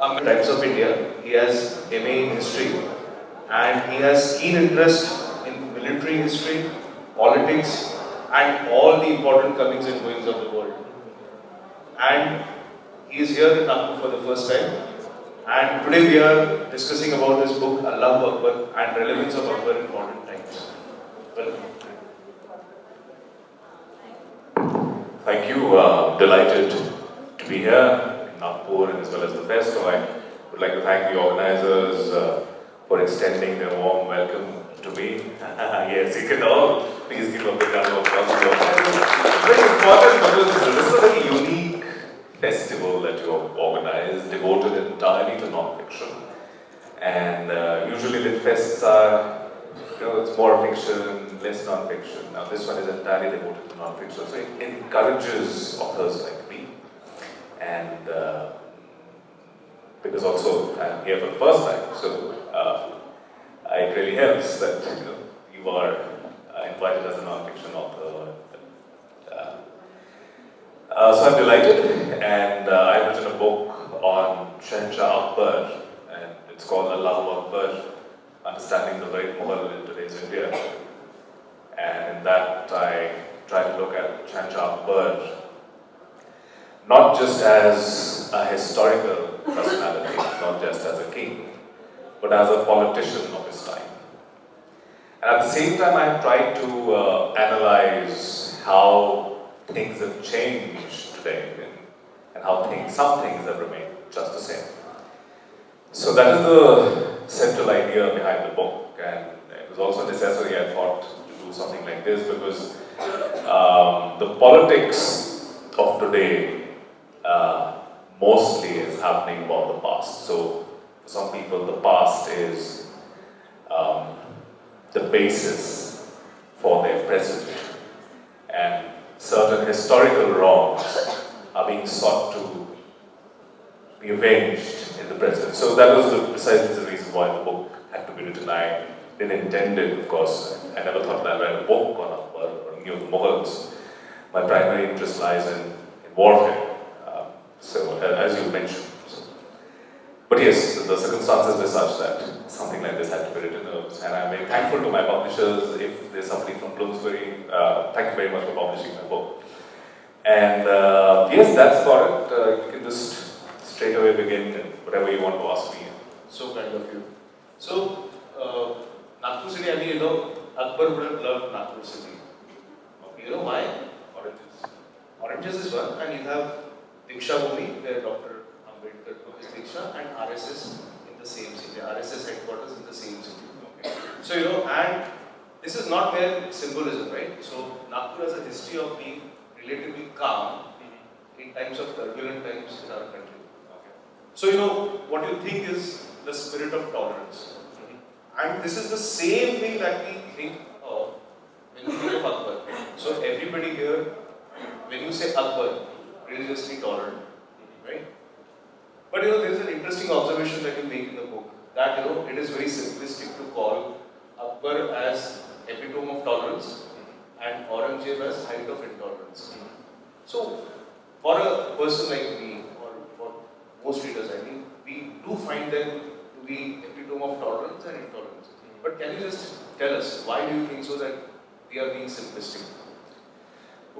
Types of India. He has MA in history and he has keen interest in military history, politics and all the important comings and goings of the world. And he is here in Nagpur for the first time. And today we are discussing about his book Allahu Akbar and relevance of Akbar in modern times. Welcome. Thank you. Delighted to be here in Nagpur and as well as the fest. So I would like to thank the organizers for extending their warm welcome to me. Yes, you can all please give a big round of applause. It's very important because this is a very unique festival that you have organized, devoted entirely to non-fiction. And usually lit fests are, it's more fiction, less non-fiction. Now this one is entirely devoted to non-fiction, so it encourages authors like me. And because also I'm here for the first time, so it really helps that you are invited as a non-fiction author. So I'm delighted, and I've written a book on Shahenshaah Akbar, and it's called Allahu Akbar, Understanding the Great Mughal in Today's India. And in that I try to look at Shahenshaah Akbar not just as a historical personality, not just as a king, but as a politician of his time. And at the same time I have tried to analyze how things have changed today and how some things have remained just the same. So that is the central idea behind the book, and it was also necessary, I thought, to do something like this because the politics of today mostly is happening about the past. So for some people the past is the basis for their present, and certain historical wrongs are being sought to be avenged in the present. So that was precisely the reason why the book had to be written. I didn't intend it, of course. I never thought that I'd write a book on Akbar or any of the Mughals. My primary interest lies in warfare. So as you mentioned. But yes, the circumstances were such that something like this had to be written, and I'm very thankful to my publishers. If there's somebody from Bloomsbury, thank you very much for publishing my book. And yes, that's about it. You can just straight away begin and whatever you want to ask me. So kind of you. So, Nagpur city, I mean, Akbar would have loved Nagpur city. Okay, you know why? Oranges. Oranges is one, and you have Diksha Bhumi, where Dr. Ambedkar took his Diksha, and RSS in the same city. RSS headquarters in the same city. Okay. So, and this is not mere symbolism, right? So, Nagpur has a history of being relatively calm in times of turbulent times in our country. Okay. So, what you think is the spirit of tolerance. And this is the same thing that we think of when we think of Akbar. So, everybody here, when you say Akbar, religiously tolerant, right? But there is an interesting observation that you make in the book that it is very simplistic to call Akbar as epitome of tolerance and Aurangzeb as height of intolerance. So, for a person like me, or for most readers, I mean, we do find them to be epitome of tolerance and intolerance. But can you just tell us why do you think so that we are being simplistic?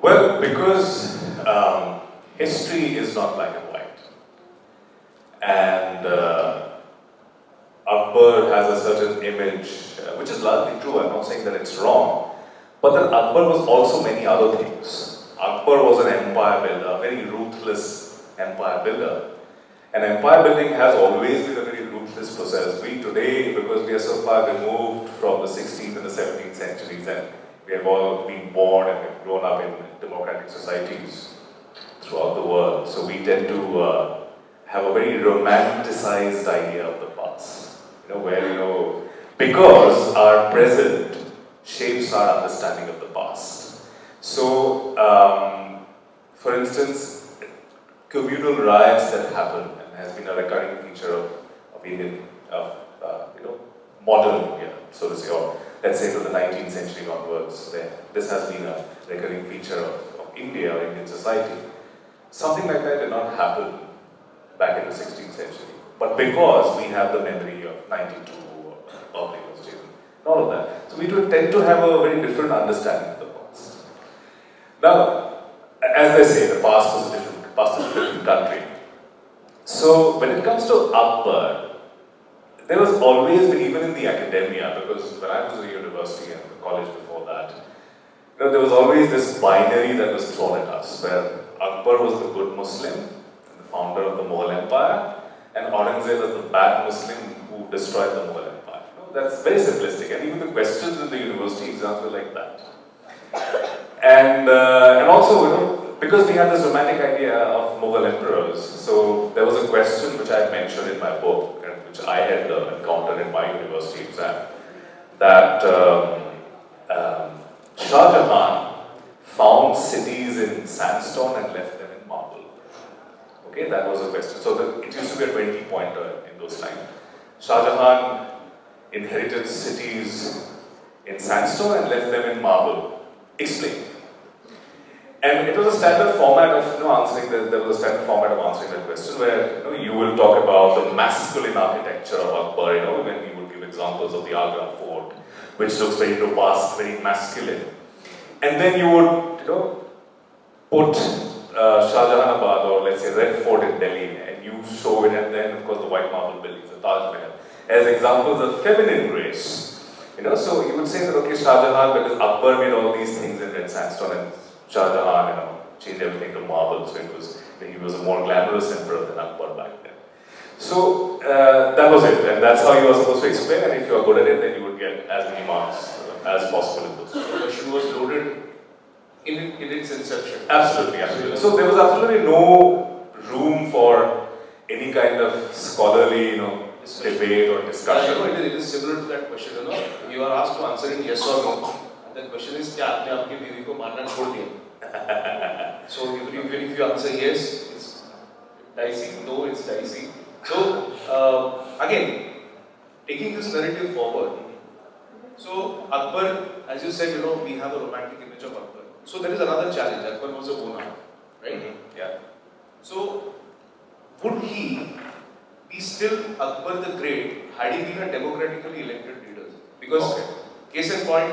Well, because history is not black and white, and Akbar has a certain image, which is largely true. I'm not saying that it's wrong, but then Akbar was also many other things. Akbar was an empire builder, a very ruthless empire builder. And empire building has always been a very ruthless process. We today, because we are so far removed from the 16th and the 17th centuries, and we have all been born and have grown up in democratic societies throughout the world. So we tend to have a very romanticized idea of the past. Where, because our present shapes our understanding of the past. So, for instance, communal riots that happen and has been a recurring feature of Indian, modern India, so to say, or let's say from the 19th century onwards. This has been a recurring feature of India or Indian society. Something like that did not happen back in the 16th century. But because we have the memory of 92 or State, all of that. So we do tend to have a very different understanding of the past. Now, as they say, the past is a different country. So when it comes to Akbar, there was always, even in the academia, because when I was in the university and the college before that, there was always this binary that was thrown at us, where Akbar was the good Muslim, the founder of the Mughal Empire, and Aurangzeb was the bad Muslim who destroyed the Mughal Empire. That's very simplistic, and even the questions in the university exams were like that. And also, because we have this romantic idea of Mughal emperors, so there was a question which I mentioned in my book, and which I had encountered in my university exam, that Shah Jahan found cities in sandstone and left them in marble. Okay, that was a question. So it used to be a 20-pointer in those times. Shah Jahan inherited cities in sandstone and left them in marble. Explain. And it was a standard format of answering. There was a standard format of answering that question, where you will talk about the masculine architecture of Akbar. When you would give examples of the Agra fort, which looks very robust, very masculine, and then you would put Shah Jahanabad, or let's say Red Fort in Delhi, and you show it, and then of course the white marble buildings, the Taj Mahal, as examples of feminine grace. So you would say that, okay, Shah Jahan, because Akbar made all these things in red sandstone, and Shah Jahan, changed everything to marble, so he was a more glamorous emperor than Akbar back then. So that was it, and that's how you were supposed to explain, and if you are good at it, then you would get as many marks as possible in those. The question was loaded in its inception. Absolutely, absolutely. So there was absolutely no room for any kind of scholarly, debate or discussion. It is similar to that question. You are asked to answer in yes or no. And the question is, क्या आपने आपकी बीवी को मारना छोड़ दिया? So even if you answer yes, it's dicey. No, it's dicey. So again, taking this narrative forward. So Akbar, as you said, we have a romantic image of Akbar. So there is another challenge. Akbar was a monarch, right? Mm-hmm. Yeah. So would he be still Akbar the Great had he been a democratically elected leader? Because case in point,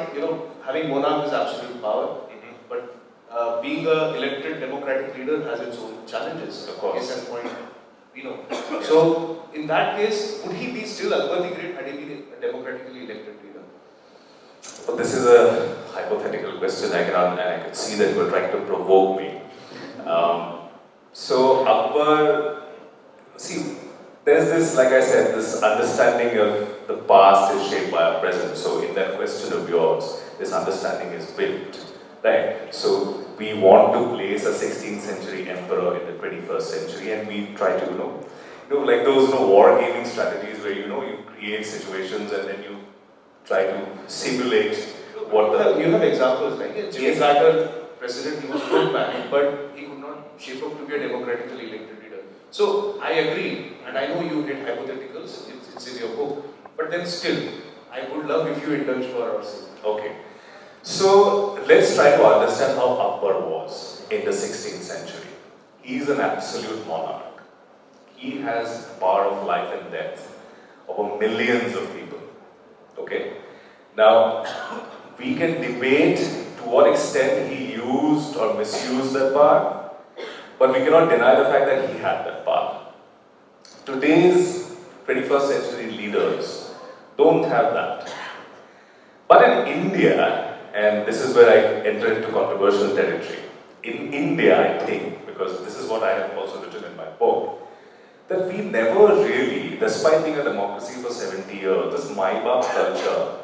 having monarch is absolute power, but being an elected democratic leader has its own challenges. Of course. Case in point, So in that case, would he be still Akbar the Great had he been a democratically elected leader? Well, this is a hypothetical question. I can see that you are trying to provoke me. So Akbar, there's this, like I said, this understanding of the past is shaped by our present. So in that question of yours, this understanding is built, right? So we want to place a 16th century emperor in the 21st century, and we try to, like those, war gaming strategies where, you create situations and then you try to simulate what the... You have examples, like Jimmy Carter, president, he was a good man, but he could not shape up to be a democratically elected leader. So I agree, and I know you did hypotheticals, it's in your book, but then still, I would love if you indulge for our sake. Okay. So let's try to understand how Akbar was in the 16th century. He is an absolute monarch. He has power of life and death over millions of people. Okay? Now, we can debate to what extent he used or misused that power, but we cannot deny the fact that he had that power. Today's 21st century leaders don't have that. But in India, and this is where I enter into controversial territory, in India, I think, because this is what I have also written in my book, that we never really, despite being a democracy for 70 years, this Mai-Baap culture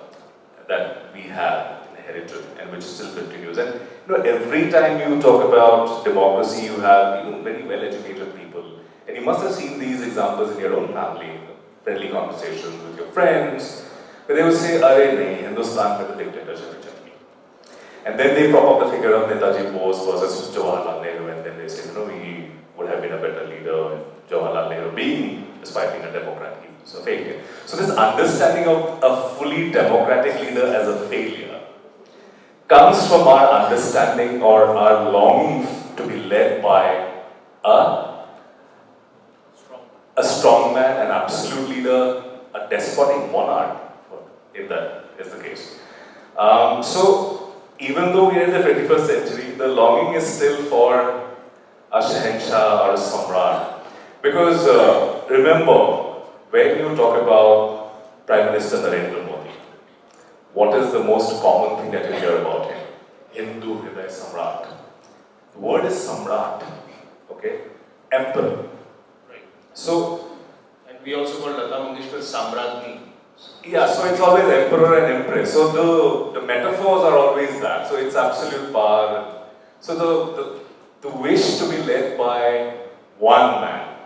that we have inherited and which still continues. And every time you talk about democracy, you have very well-educated people. And you must have seen these examples in your own family, friendly conversations with your friends, where they would say, "Arey nahi, Hindustan mein the dictatorship is chali." And then they prop up the figure of Netaji Bose versus Jawaharlal Nehru, and then they say, he would have been a better leader, and Jawaharlal Nehru despite being a Democrat, he was a failure. So this understanding of a fully democratic leader as a failure comes from our understanding or our longing to be led by a strongman, an absolute leader, a despotic monarch, if that is the case. So, even though we are in the 21st century, the longing is still for a Shahenshah or a Samrat. Because remember, when you talk about Prime Minister Narendra Modi, what is the most common thing that you hear about him? Hindu Hriday Samrat. The word is Samrat, okay? Emperor. Right. So, And we also call Lata Mangeshkar Samratni. yeah, so it's always emperor and empress. So the metaphors are always that. So it's absolute power. So the wish to be led by one man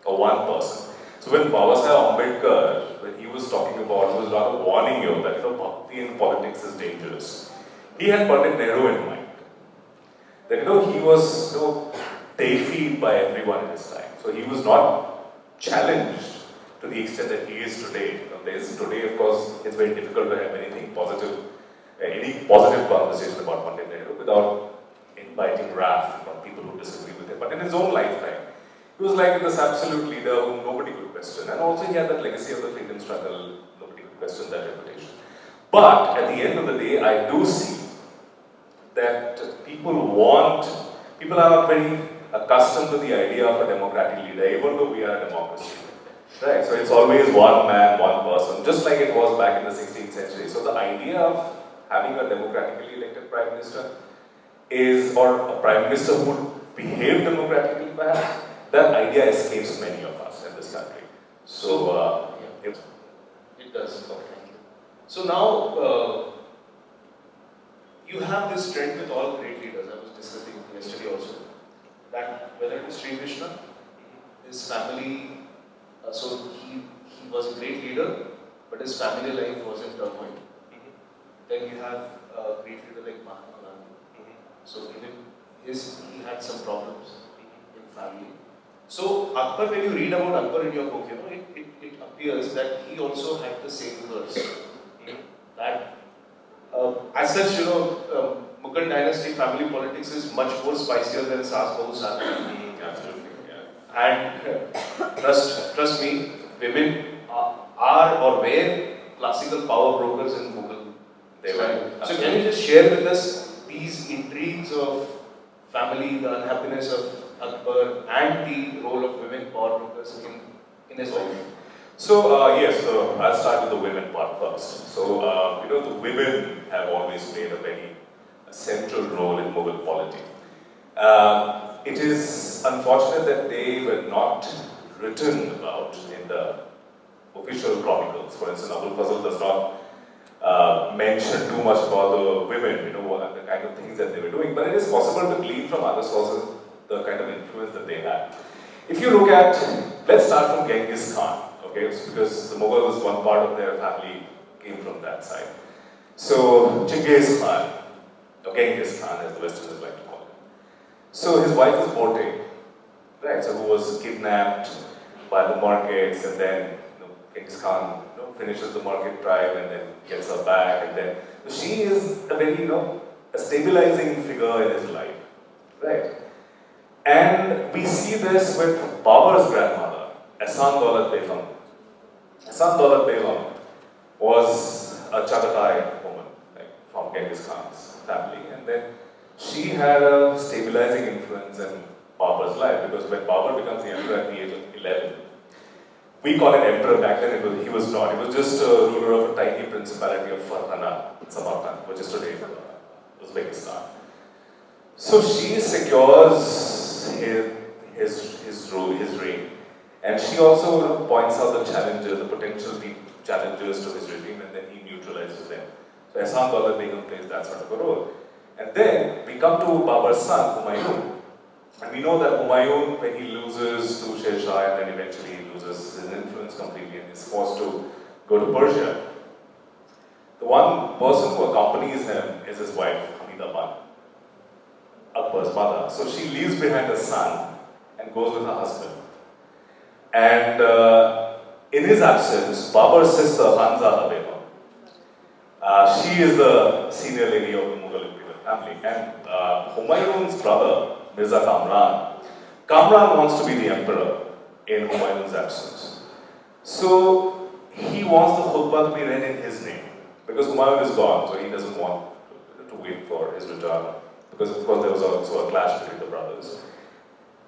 or one person. So when Babasaheb Ambedkar, when he was talking about, he was rather warning you that bhakti in politics is dangerous. He had Pandit Nehru in mind. That he was deified by everyone in his time. So he was not challenged to the extent that he is today. Today, of course, it's very difficult to have any positive conversation about Pandit Nehru without inviting wrath from people who disagree with him. But in his own lifetime, he was like this absolute leader whom nobody could question. And also he had that legacy of the freedom struggle, nobody could question that reputation. But at the end of the day, I do see that people are not very accustomed to the idea of a democratic leader, even though we are a democracy. Right, so it's always one man, one person, just like it was back in the 16th century. So the idea of having a democratically elected prime minister or a prime minister who would behave democratically perhaps, that idea escapes many of us in this country. So, yeah. It does. Okay, thank you. So now, you have this trend with all great leaders. I was discussing yesterday also, that whether it is Sri Krishna, his family, so he was a great leader, but his family life was in turmoil. Then you have a great leader like Mahatma Gandhi. So even he had some problems in family. So Akbar, when you read about Akbar in your book, it appears that he also had the same curse. That as such, Mughal dynasty family politics is much more spicier than Saas Bahu Saas. absolutely. And trust me, women are or were classical power brokers in Mughal. They were. So can you just share with us these intrigues of family, the unhappiness of Akbar, and the role of women power brokers in his life? So yes, I'll start with the women part first. So the women have always played a very central role in Mughal polity. It is unfortunate that they were not written about in the official chronicles. For instance, Abul Fazl does not mention too much about the women, what the kind of things that they were doing. But it is possible to glean from other sources the kind of influence that they had. If you look at, let's start from Genghis Khan, okay? Because the Mughals, one part of their family came from that side. So Genghis Khan, or Genghis Khan as the Westerners like to call him. So his wife is Bote, right? So who was kidnapped by the markets, and then Genghis Khan finishes the market tribe and then gets her back, and then so she is a very a stabilizing figure in his life, right? And we see this with Babur's grandmother, Ahsan Daulat Begum. Ahsan Daulat Begum was a Chagatai woman, from Genghis Khan's family, and then she had a stabilizing influence in Babur's life, because when Babur becomes the emperor at the age of 11, we call him emperor back then, he was not. He was just a ruler of a tiny principality of Farhana, Samarkand, which is today Uzbekistan. So she secures his rule, his reign, and she also points out the challenges, the potential challenges to his regime, and then he neutralizes them. So Ahsan Daulat Begum plays that sort of a role. And then we come to Babur's son, Humayun. And we know that Humayun, when he loses to Sher Shah and then eventually he loses his influence completely and is forced to go to Persia, the one person who accompanies him is his wife, Hamida Ban, Akbar's mother. So she leaves behind a son and goes with her husband. And in his absence, Babur's sister, Hanzada Begum, she is the senior lady of the Mughal imperial family. And Humayun's brother, Mirza Kamran wants to be the emperor in Humayun's absence. So he wants the khutbah to be read in his name because Humayun is gone, so he doesn't want to wait for his return because of course there was also a clash between the brothers.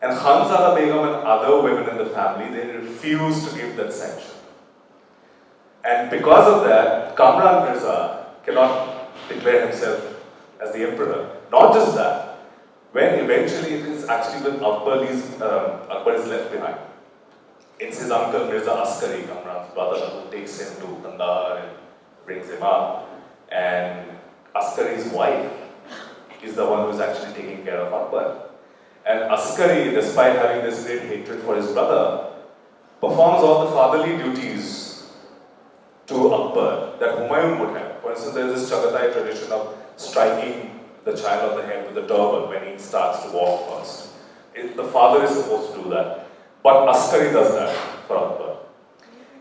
And Khanzada Begum and other women in the family, they refused to give that sanction. And because of that, Kamran Mirza cannot declare himself as the emperor. Not just that, when eventually it is actually when Akbar is left behind, it's his uncle Mirza Askari, Kamran's brother, who takes him to Kandahar and brings him up. And Askari's wife is the one who is actually taking care of Akbar. And Askari, despite having this great hatred for his brother, performs all the fatherly duties to Akbar that Humayun would have. For instance, there is this Chagatai tradition of striking the child on the head with a turban when he starts to walk first. The father is supposed to do that. But Askari does that for Akbar.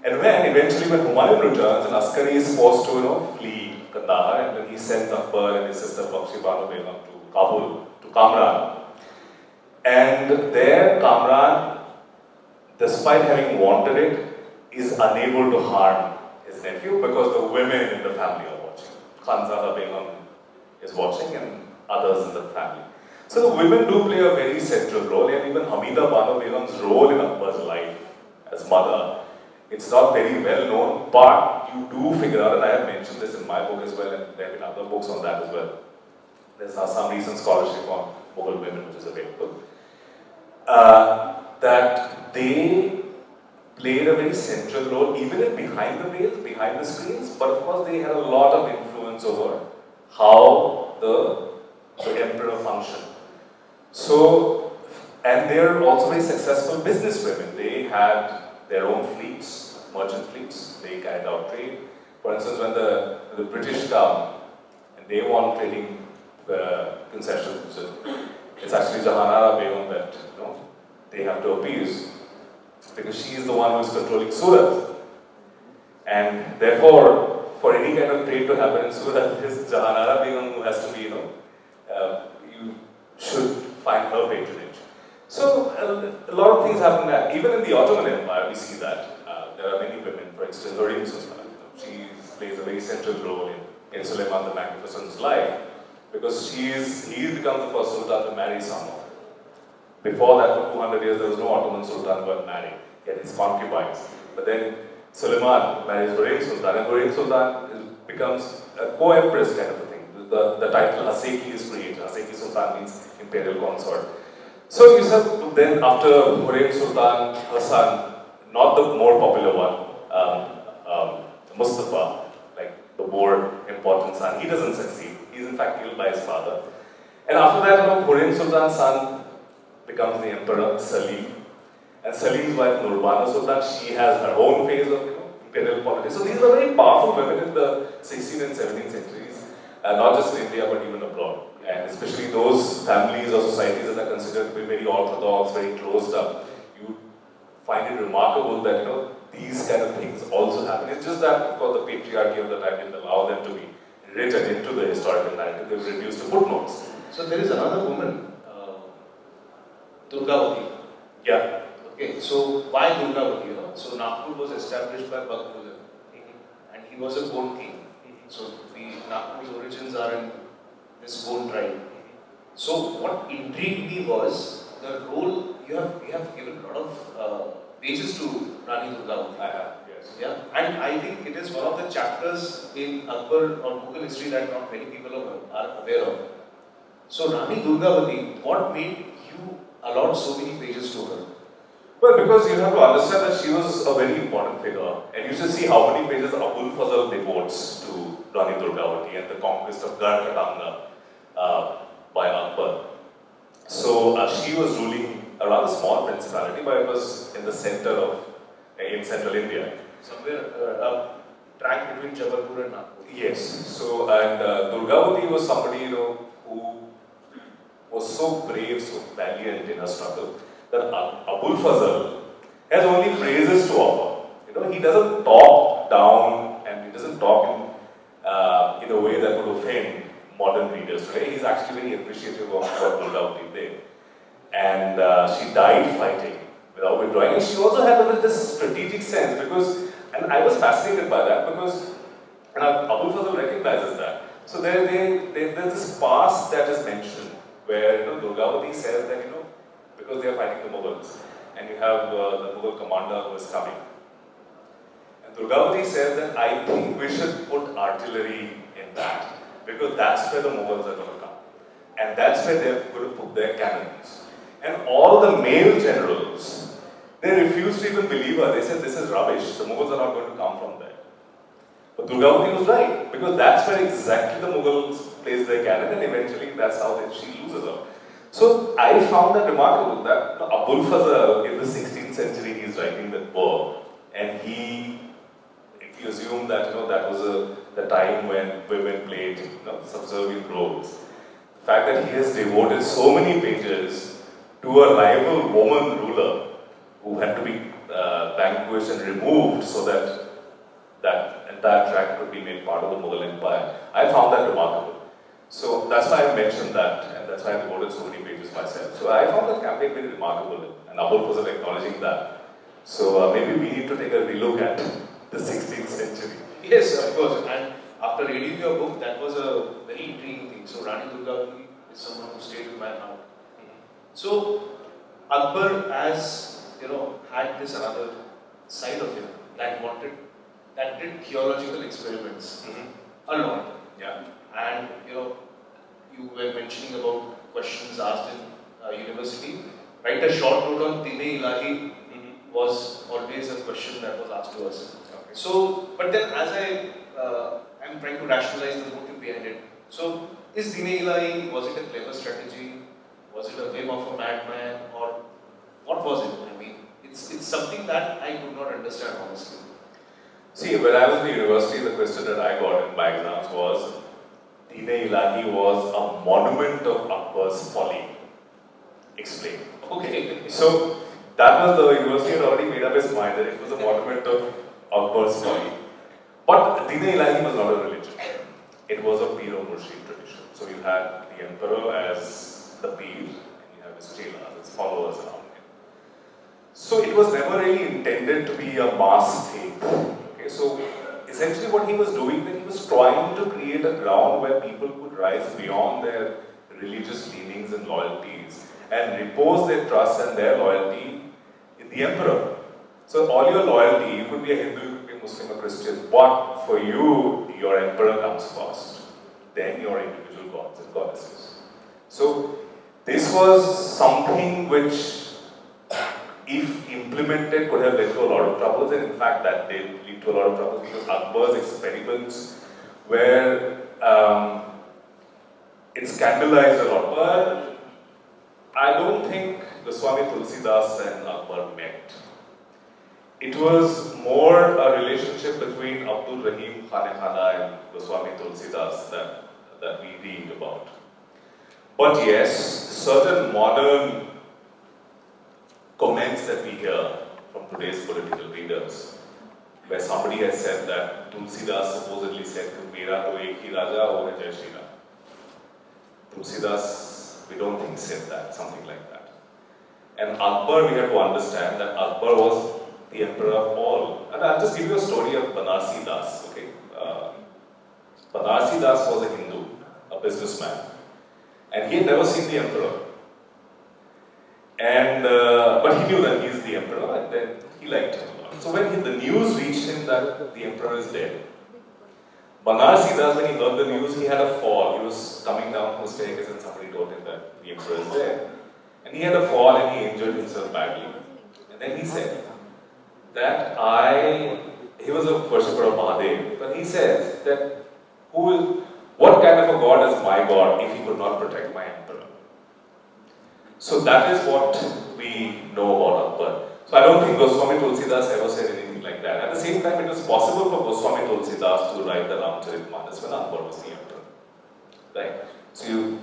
And eventually when Humayun returns and Askari is forced to flee Kandahar, and then he sends Akbar and his sister Bakshi Banu Begum to Kabul, to Kamran. And there Kamran, despite having wanted it, is unable to harm his nephew because the women in the family are watching. Khanzada Begum is watching and others in the family. So the women do play a very central role, and even Hamida Banu Begum's role in Akbar's life as mother, it's not very well known, but you do figure out, and I have mentioned this in my book as well, and there have been other books on that as well. There's some recent scholarship on Mughal women which is available, that they played a very central role, even if behind the veils, behind the screens, but of course they had a lot of influence over how the emperor functioned. So, and they're also very successful businesswomen. They had their own fleets, merchant fleets. They carried out trade. For instance, when the British come and they want trading concessions, it's actually Jahanara Begum that they have to appease because she is the one who is controlling Surat. And therefore, for any kind of trade to happen in Surat, it is Jahanara Begum who has to be, you should find her patronage. So a lot of things happen there. Even in the Ottoman Empire, we see that. There are many women, for instance, Hurrem Sultan. She plays a very central role in Suleiman the Magnificent's life because he becomes the first Sultan to marry someone. Before that, for 200 years, there was no Ottoman Sultan who had married. He had his concubines. But then Suleiman marries Hurrem Sultan, and Hurrem Sultan becomes a co-empress kind of a thing. The title Haseki is created. Haseki Sultan means imperial consort. So you said then after Hurrem Sultan, her son, not the more popular one, Mustafa, like the more important son, he doesn't succeed. He's in fact killed by his father. And after that, Hurrem Sultan's son becomes the emperor, Salim. And Salim's wife, Nurbana Sultan, she has her own phase of imperial politics. So these are very powerful women in the 16th and 17th centuries, not just in India but even abroad. And especially those families or societies that are considered to be very orthodox, very closed up, you find it remarkable that these kind of things also happen. It's just that, of course, the patriarchy of the time didn't allow them to be written into the historical narrative. They were reduced to footnotes. So there is another woman, Durgavati. Yeah. Okay, so why Durgavati? So Nagpur was established by Bhaktuzan, and he was a Gond king. So Nagpur's origins are in this Gond tribe. So what intrigued me was the role you have given a lot of pages to Rani Durgavati. I have, yes. Yeah, and I think it is one of the chapters in Akbar or Mughal history that not many people are aware of. So Rani Durgavati, what made you allot so many pages to her? Well, because you have to understand that she was a very important figure, and you should see how many pages Abul Fazl devotes to Rani Durgavati and the conquest of Garh Katanga by Akbar. So she was ruling a rather small principality, but it was in the center in central India. Somewhere a track between Jabalpur and Nagpur. Yes. So and Durgavati was somebody who was so brave, so valiant in her struggle that Abul Fazl has only praises to offer. He doesn't talk down and he doesn't talk in a way that would offend modern readers today. He's actually very appreciative of what Durgavati did. And she died fighting without withdrawing. And she also had this strategic sense because, and I was fascinated by that because, and Abul Fazl recognizes that. So there's this past that is mentioned where Durgavati says that because they are fighting the Mughals and you have the Mughal commander who is coming. And Durgavati says that I think we should put artillery in that because that's where the Mughals are going to come. And that's where they're going to put their cannons. And all the male generals, they refused to even believe her. They said this is rubbish. The Mughals are not going to come from there. But Durgavati was right because that's where exactly the Mughals place their cannon and eventually that's how she loses her. So I found that remarkable that Abul Fazl in the 16th century he is writing that book and if you assume that that was the time when women played subservient roles. The fact that he has devoted so many pages to a rival woman ruler who had to be vanquished and removed so that that entire tract could be made part of the Mughal Empire. I found that remarkable. So that's why I mentioned that, and that's why I devoted so many pages myself. So I found that campaign very remarkable, and Abul Fazl acknowledging that. So maybe we need to take a relook at the 16th century. Yes, of course. And after reading your book, that was a very intriguing thing. So Rani Durgavati is someone who stayed with my heart. So Akbar, as had this another side of him that did theological experiments a lot. Yeah. And you were mentioning about questions asked in university. Write a short note on Dine Ilahi was always a question that was asked to us. Okay. So, but then as I'm trying to rationalize the motive behind it. So, is Dine Ilahi, was it a clever strategy? Was it a whim of a madman? Or what was it? I mean, it's something that I could not understand honestly. See, when I was in university, the question that I got in my exams was, Dine Ilahi was a monument of Akbar's folly. Explain. Okay. So, that was the university had already made up its mind that it was a monument of Akbar's folly. But Dine Ilahi was not a religion. It was a Pir or Murshid tradition. So, you had the emperor as the Pir, and you have his chelas, his followers around him. So, it was never really intended to be a mass faith. Okay, so essentially what he was doing, that he was trying to create a ground where people could rise beyond their religious leanings and loyalties and repose their trust and their loyalty in the emperor. So all your loyalty, you could be a Hindu, you could be a Muslim, a Christian, but for you, your emperor comes first, then your individual gods and goddesses. So this was something which, if implemented, could have led to a lot of troubles, and in fact that did lead to a lot of troubles because Akbar's experiments were, it scandalized a lot. But I don't think Goswami Tulsidas and Akbar met. It was more a relationship between Abdul Rahim Khane and Goswami Tulsidas that we read about. But yes, certain modern comments that we hear from today's political leaders, where somebody has said that Tulsidas supposedly said, Mera to ek hi raja aur hai Jai Shri Ram. Tulsidas, we don't think said that, something like that. And Akbar, we have to understand that Akbar was the emperor of all. And I'll just give you a story of Banarsi Das. Okay, Banarsi Das was a Hindu, a businessman, and he had never seen the emperor. And but he knew that he is the emperor, and then he liked him a lot. So when the news reached him that the emperor is dead, Banarsi Das, when he heard the news, he had a fall. He was coming down from the staircase and somebody told him that the emperor is dead. And he had a fall and he injured himself badly. And then he said that he was a worshipper of Mahadev, but he says that what kind of a god is my god if he could not protect my emperor? So that is what we know about Akbar. So I don't think Goswami Tulsidas ever said anything like that. At the same time, it was possible for Goswami Tulsidas to write the Ramcharitmanas when Akbar was the emperor. Right?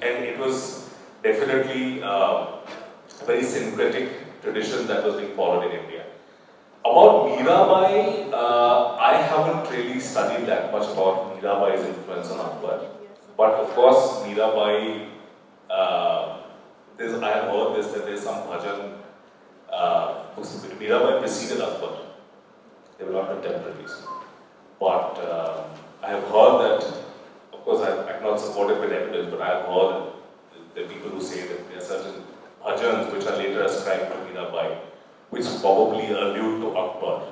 And it was definitely a very syncretic tradition that was being followed in India. About Mirabai, I haven't really studied that much about Mirabai's influence on Akbar. But of course, Mirabai, I have heard this, that there's some bhajan, Mirabai preceded Akbar. They were not contemporaries. But I have heard that, of course, I cannot support it with evidence, but I have heard that the people who say that there are certain bhajans which are later ascribed to Mirabai, which probably allude to Akbar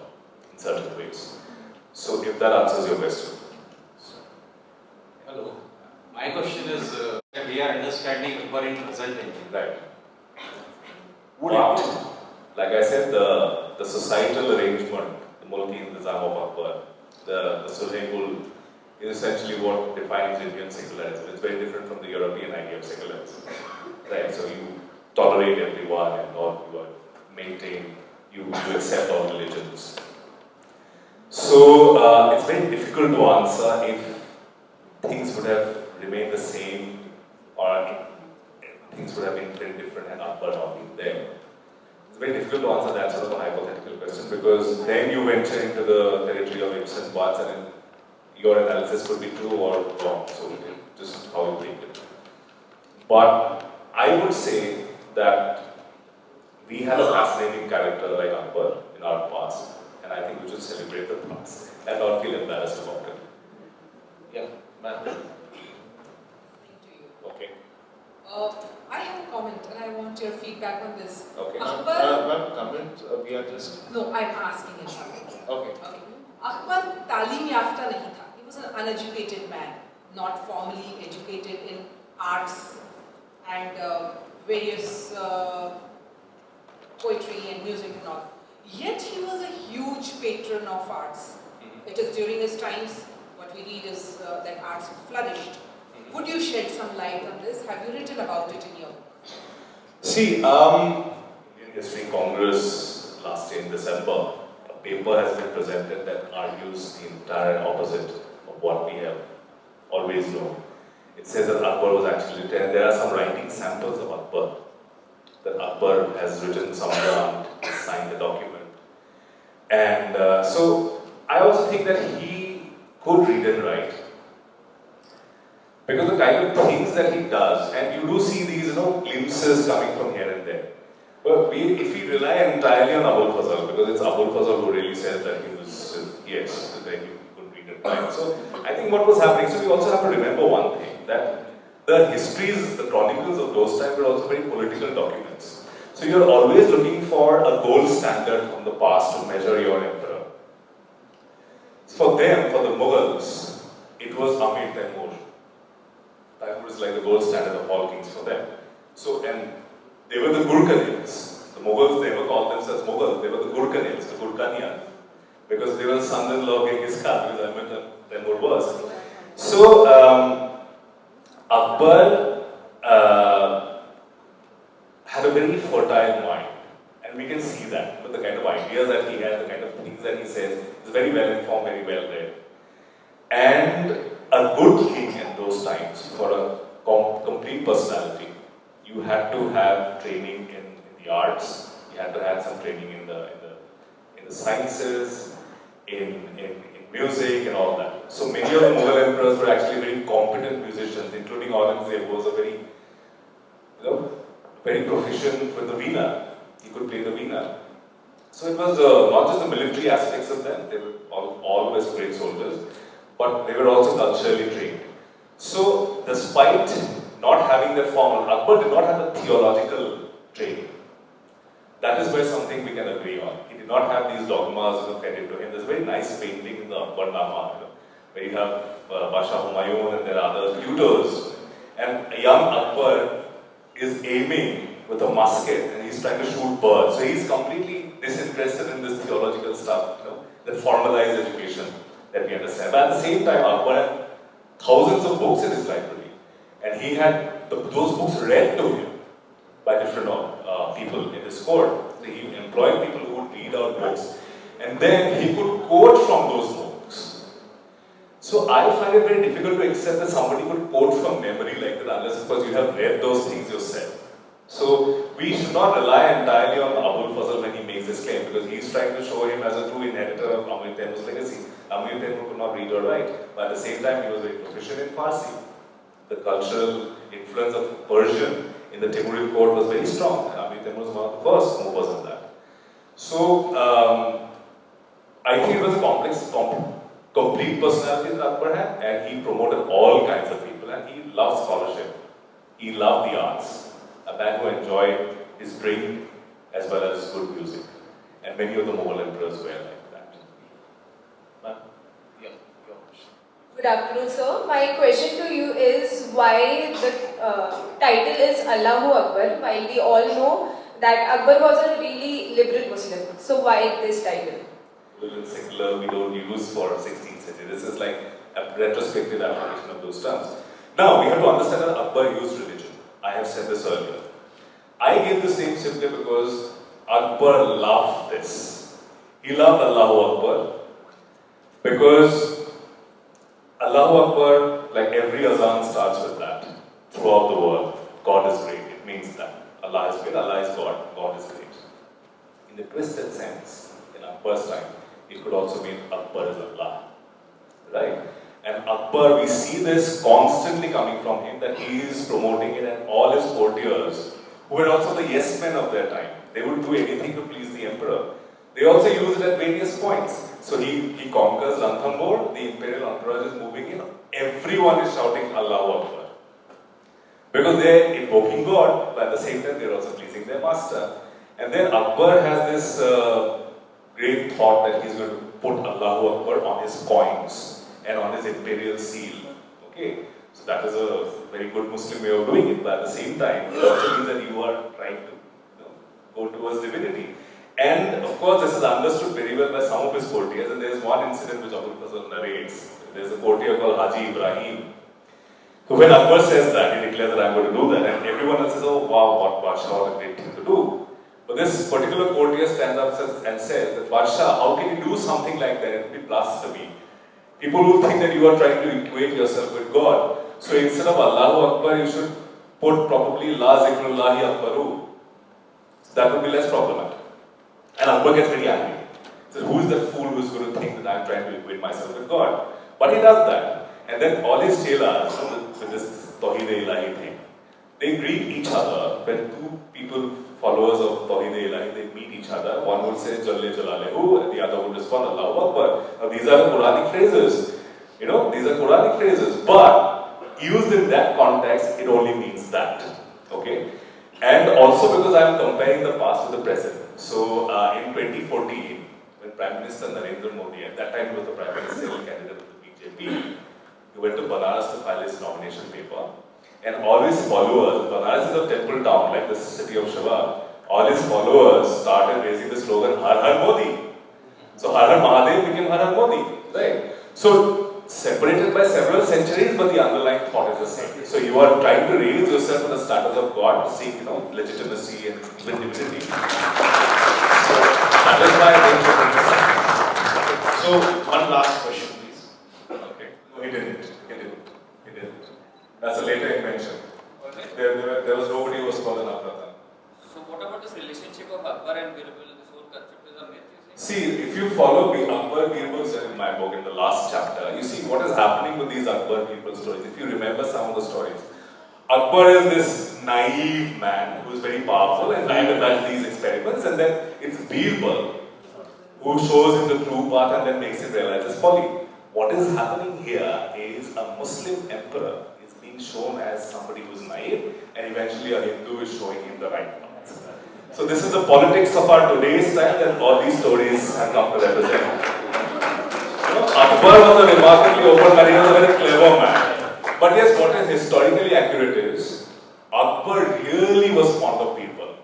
in certain ways. So, if that answers your question. Hello. My question is, we are understanding Akbar in present tense. Right. But, like I said, the societal arrangement, the Mulki Intizam of Akbar, the Sulh-e-Mulk is essentially what defines Indian secularism. It's very different from the European idea of secularism. Right? So you tolerate everyone and all, you maintain, you accept all religions. So it's very difficult to answer if things would have remained the same or things would have been very different had Akbar not been there. It's very difficult to answer that sort of a hypothetical question because then you venture into the territory of ifs and buts and your analysis could be true or wrong. So just how you think it. But I would say that we have a fascinating character like Akbar in our past, and I think we should celebrate the past and not feel embarrassed about it. Yeah, ma'am. Okay. I have a comment and I want your feedback on this. Okay. Akbar, comment, we are just... no, I'm asking him something. Okay. Okay. Akbar talim yafta nahi tha. He was an uneducated man, not formally educated in arts and various poetry and music and all. Yet he was a huge patron of arts. It is during his times, what we read is that arts flourished. Would you shed some light on this? Have you written about it in your book? See, Indian History Congress last year in December, a paper has been presented that argues the entire opposite of what we have always known. It says that Akbar was actually written, and there are some writing samples of Akbar, that Akbar has written some draft, signed the document. And so, I also think that he could read and write. Because the kind of things that he does, and you do see these, glimpses coming from here and there. But if we rely entirely on Abul Fazl, because it's Abul Fazl who really says that he was, yes, that he could read and write. So I think what was happening, so we also have to remember one thing, that the histories, the chronicles of those times were also very political documents. So you're always looking for a gold standard from the past to measure your emperor. For them, for the Mughals, it was Amir Taimur. Taimur is like the gold standard of all kings for them. So, and they were the Gurkhanils. The Mughals never called themselves Mughals, they were the Gurkhanils, the Gurkhanians. Because they were sons-in-law of Genghis Khan, because Amir Taimur was. So, Akbar had a very fertile mind. And we can see that with the kind of ideas that he has, the kind of things that he says. He's very well informed, very well read. And a good king in those times, for a complete personality, you had to have training in the arts, you had to have some training in the sciences, in music and all that. So many of the Mughal emperors were actually very competent musicians, including Aurangzeb, who was a very, very proficient with the veena. He could play the veena. So it was not just the military aspects of them, they were always great soldiers, but they were also culturally trained. So despite not having that formal, Akbar did not have a theological training. That is where something we can agree on. He did not have these dogmas fed to him. There's a very nice painting in the Akbar Nama, where you have Basha Humayun and there are other tutors. And a young Akbar is aiming with a musket and he's trying to shoot birds. So he's completely disinterested in this theological stuff, that formalized education that we understand. But at the same time, Akbar had thousands of books in his library. And he had those books read to him by different people in his court. So he employed people who would read out books. And then he could quote from those books. So I find it very difficult to accept that somebody could quote from memory like that unless, of course, you have read those things yourself. So we should not rely entirely on Abul Fazl when he makes this claim, because he's trying to show him as a true inheritor of Amir Taimur's legacy. Amir Taimur could not read or write, but at the same time he was very proficient in Farsi. The cultural influence of Persian in the Timurid court was very strong, and Amir Taimur was one of the first movers in that. So I think it was a complete personality that Akbar had, and he promoted all kinds of people, and he loved scholarship. He loved the arts. A man who enjoyed his drink as well as good music. And many of the Mughal emperors were like that. Ma'am, yeah, your question. Good afternoon, sir. My question to you is why the title is Allahu Akbar, while we all know that Akbar was a really liberal Muslim. So why this title? Little secular we don't use for 16th century. This is like a retrospective application of those terms. Now, we have to understand that Akbar used religion. I have said this earlier. I gave this name simply because Akbar loved this. He loved Allahu Akbar because Allahu Akbar, like every azan, starts with that throughout the world. God is great. It means that. Allah is great, Allah is God, God is great. In the twisted sense, in Akbar's time, it could also mean Akbar is Allah. Right? And Akbar, we see this constantly coming from him, that he is promoting it, and all his courtiers, who were also the yes men of their time, they would do anything to please the emperor. They also use it at various points. So he conquers Ranthambore, the imperial entourage is moving in, everyone is shouting Allahu Akbar. Because they are invoking God, but at the same time they are also pleasing their master. And then Akbar has this great thought that he's going to put Allahu Akbar on his coins and on his imperial seal. Okay? So that is a very good Muslim way of doing it, but at the same time, it also means that you are trying to go towards divinity. And of course, this is understood very well by some of his courtiers, and there is one incident which Abul Fazl narrates. There is a courtier called Haji Ibrahim. So when Akbar says that, he declares that I am going to do that, and everyone else says, oh wow, what Badsha, what a great thing to do. But this particular courtier stands up and says that Badsha, how can you do something like that? It will be blasphemy. People will think that you are trying to equate yourself with God. So instead of Allahu Akbar, you should put probably La Zikrullahi Akbaru. That would be less problematic. And Akbar gets very angry. He says, who is that fool who is going to think that I am trying to equate myself with God? But he does that. And then all his chelas, with this Tawheed-e-Ilahi thing, they greet each other. When two people, followers of Tawheed-e-Ilahi, they meet each other, one would say Jalle Jalalehu, and the other would respond Allahu Akbar. Now these are the Quranic phrases. You know, these are Quranic phrases. But used in that context, it only means that. Okay? And also because I am comparing the past with the present. So in 2014, when Prime Minister Narendra Modi, at that time he was the Prime Ministerial candidate of the BJP, he went to Banaras to file his nomination paper. And all his followers, Banaras is a temple town like the city of Shiva, all his followers started raising the slogan Har Har Modi. So Har Har Mahadev became Har Har Modi. Right? So separated by several centuries, but the underlying thought is the same. So you are trying to raise yourself to the status of God, to seek, legitimacy and divinity. So that is why I think. So one last question, please. Okay. No, he didn't. That's a later invention. There was nobody who was called an Abraham. So what about this relationship of Akbar and Birbal? This whole concept is a myth, you say? See, if you follow Akbar Birbal in my book in the last chapter, you see what is happening with these Akbar Birbal stories. If you remember some of the stories, Akbar is this naive man who is very powerful and does these experiments, and then it's Birbal who shows him the true path and then makes him realize his folly. What is happening here is a Muslim emperor is being shown as somebody who is naive, and eventually a Hindu is showing him the right path. So this is the politics of our today's time that all these stories have come to represent. Akbar was a remarkably open-minded, he was a very clever man. But yes, what is historically accurate is, Akbar really was fond of Birbal.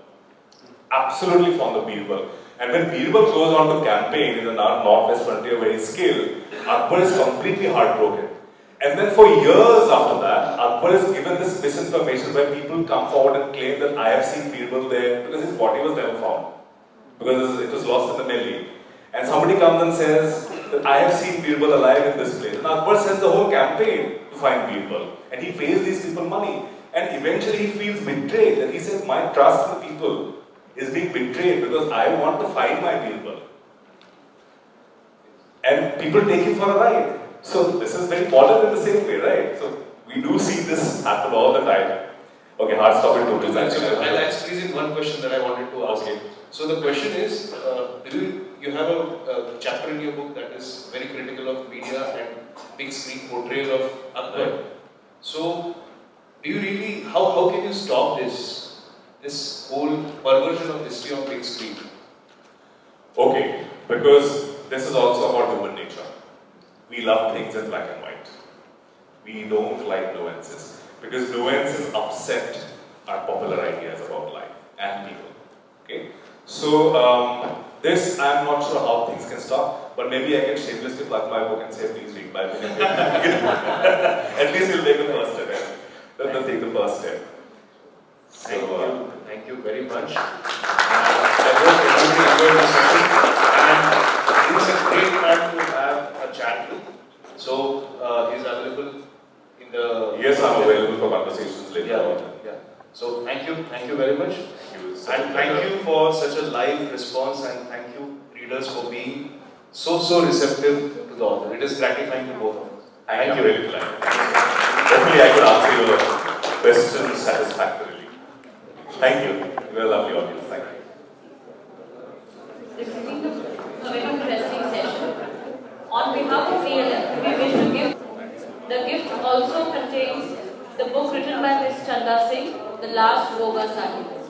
Absolutely fond of Birbal. And when Birbal goes on to campaign in the northwest frontier where he's killed, Akbar is completely heartbroken. And then for years after that, Akbar is given this misinformation where people come forward and claim that I have seen Birbal there because his body was never found. Because it was lost in the melee. And somebody comes and says that I have seen Birbal alive in this place. And Akbar sends a whole campaign to find Birbal. And he pays these people money. And eventually he feels betrayed. And he says, my trust in the people is being betrayed because I want to find my Birbal. And people take him for a ride. So this is very modern in the same way, right? So we do see this happen all the time. Okay, hard stop it totally. I'll squeeze in one question that I wanted to ask. Okay. So the question is, do you you have a chapter in your book that is very critical of media and big screen portrayal of Akbar. So, do you really, how can you stop this whole perversion of history on big screen? Okay, because this is also about human nature. We love things in black and white. We don't like nuances, because nuances upset our popular ideas about life and people. Okay, so this I'm not sure how things can stop, but maybe I can shamelessly plug my book and say, please read my book. At least you'll take the first step. They'll take the first step. So, Thank you very much. I hope everybody enjoyed this session, and he's a great man to have a chat with. So he's available in the. yes, I'm available for conversations later on. Yeah. So thank you very much. Thank you. And thank you for such a live response, and thank you readers for being so receptive to the author. It is gratifying to both of us. Thank you. Really glad. Hopefully I could answer your questions satisfactorily. Thank you. You're a lovely audience. Thank you. This has been a very interesting session. On behalf of VLF, we wish to give. The gift also contains the book written by Ms. Chanda Singh, The Last Boga Sahib.